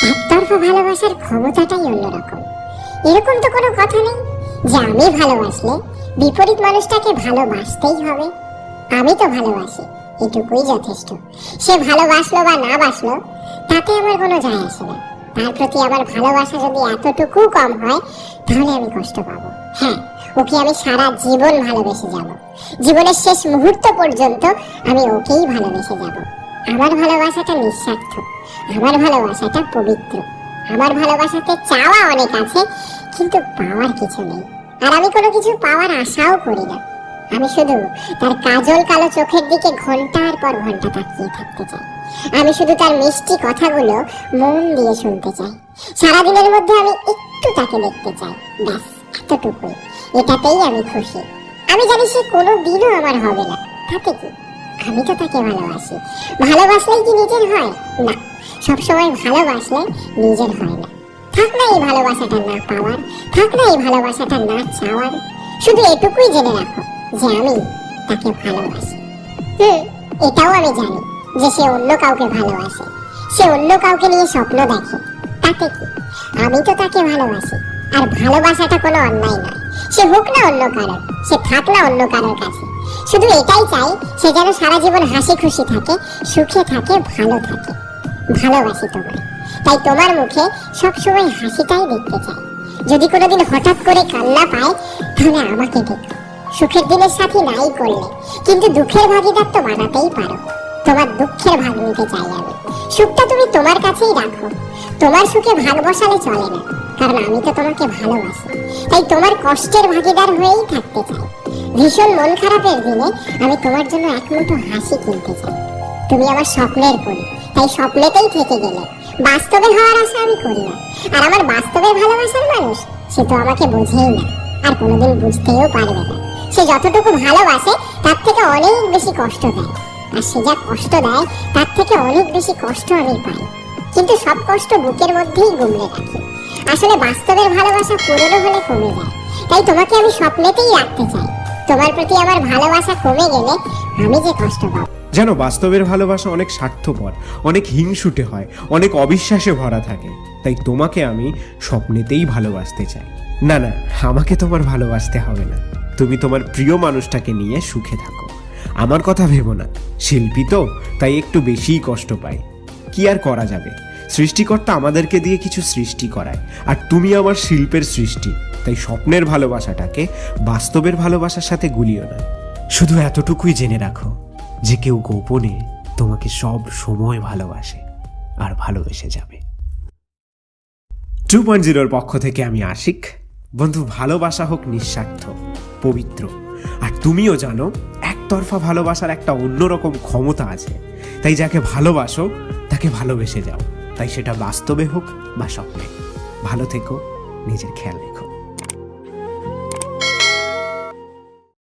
একতরফা ভালোবাসার ক্ষমতাটাই অন্যরকম। এরকম তো কোনো কথা নেই যে আমি ভালোবাসলে বিপরীত মানুষটাকে ভালোবাসতেই হবে। আমি তো ভালোবাসি, এটুকুই যথেষ্ট। সে ভালোবাসলো বা না বাসলো তাতে আমার কোনো যায় আসে না। তার প্রতি আমার ভালোবাসা যদি এতটুকু কম হয় তাহলে আমি কষ্ট পাবো। হ্যাঁ, ওকে আমি সারা জীবন ভালোবেসে যাব। জীবনের শেষ মুহূর্ত পর্যন্ত আমি ওকেই ভালোবেসে যাব। আমার ভালোবাসাটা নিঃস্বার্থ, আমার ভালোবাসাটা পবিত্র। আমার ভালোবাসাতে চাওয়া অনেক আছে, কিন্তু পাওয়ার কিছু নেই। আর আমি কোনো কিছু পাওয়ার আশাও করি না। আমি শুধু তার কাজল কালো চোখের দিকে ঘন্টার পর ঘন্টা তাকিয়ে থাকতে চাই। আমি শুধু তার মিষ্টি কথাগুলো মন দিয়ে শুনতে চাই। সারাদিনের মধ্যে আমি একটু তাকে দেখতে চাই, ব্যাস এতটুকুই। এটাতেই আমি খুশি। আমি জানি সে কোনো দিনও আমার হবে না, তাতে কি? আমি তো তাকে ভালোবাসি। ভালোবাসলেই কি নিজের হয়? না, সবসময় ভালোবাসলে নিজের হয় না। থাক না এই ভালোবাসাটা না পাওয়ার, থাক না এই ভালোবাসাটা না চাওয়ার। শুধু এটুকুই জেনে রাখো যে আমি তাকে ভালোবাসি। এটাও আমি জানি যে সে অন্য কাউকে ভালোবাসে, সে অন্য কাউকে নিয়ে স্বপ্ন দেখে, তাতে কি? আমি তো তাকে ভালোবাসি। আর ভালোবাসাটা কোনো অন্যায় নয়। সে হোক না অন্য কারোর, সে থাক না অন্য কারোর কাছে। শুধু এটাই চাই সে যেন সারা জীবন হাসি খুশি থাকে, সুখে থাকে, ভালো থাকে। ভালোবাসি তোমায়, তাই তোমার মুখে সবসময় হাসিটাই দেখতে চাই। যদি কোনোদিন হঠাৎ করে কান্না পায় তাহলে আমাকে দেখো। সুখের দিনের সাথী নাই করলে, কিন্তু দুঃখের ভাগিদার তো বানাতেই পারো। তোমার দুঃখের ভাগ নিতে চাই আমি। সুখটা তুমি তোমার কাছেই রাখো। তোমার সুখে ভাগ বসালে চলে না, কারণ আমি তো তোমাকে ভালোবাসি। তাই তোমার কষ্টের ভাগিদার হয়েই থাকতে চাই। ভীষণ মন খারাপের দিনে আমি তোমার জন্য এক মুঠো হাসি কিনতে চাই। তুমি আমার স্বপ্নের পরি, তাই স্বপ্নেতেই থেকে গেলে। বাস্তবে হওয়ার আশা আমি করি না। আর আমার বাস্তবে ভালোবাসার মানুষ, সে তো আমাকে বোঝেই না, আর কোনোদিন বুঝতেও পারবে না। সে যতটুকু ভালোবাসে তার থেকে অনেক বেশি কষ্ট দেয়, আর সে যা কষ্ট দেয় তার থেকে অনেক বেশি কষ্ট আমি পাই। কিন্তু সব কষ্ট বুকের মধ্যেই গুমড়ে রাখি। আসলে বাস্তবের ভালোবাসা পুরনো হলে কমে যায়, তাই তোমাকে আমি স্বপ্নেতেই রাখতে চাই। তোমার প্রতি আমার ভালোবাসা কমে গেলে আমি যে কষ্ট পাবো। যেন বাস্তবের ভালোবাসা অনেক স্বার্থপর, অনেক হিংসুটে হয়, অনেক অবিশ্বাসে ভরা থাকে। তাই তোমাকে আমি স্বপ্নেতেই ভালোবাসতে চাই। না না, আমাকে তোমার ভালোবাসতে হবে না। তুমি তোমার প্রিয় মানুষটাকে নিয়ে সুখে থাকো। আমার কথা ভেবো না। শিল্পী তো, তাই একটু বেশিই কষ্ট পাই। কি আর করা যাবে, সৃষ্টিকর্তা আমাদেরকে দিয়ে কিছু সৃষ্টি করায়, আর তুমি আমার শিল্পের সৃষ্টি। তাই স্বপ্নের ভালোবাসাটাকে বাস্তবের ভালোবাসার সাথে গুলিও না। শুধু এতটুকুই জেনে রাখো যে কেউ গোপনে তোমাকে সব সময় ভালোবাসে আর ভালোবেসে যাবে। 2.0 পক্ষ থেকে আমি আশিক। বন্ধু, ভালোবাসা হোক নিঃস্বার্থ, পবিত্র। আর তুমিও জানো একতরফা ভালোবাসার একটা অন্যরকম ক্ষমতা আছে। তাই যাকে ভালোবাসো তাকে ভালোবেসে যাও, তাই সেটা বাস্তবে হোক বা স্বপ্নে। ভালো থেকো, নিজের খেয়াল রেখো।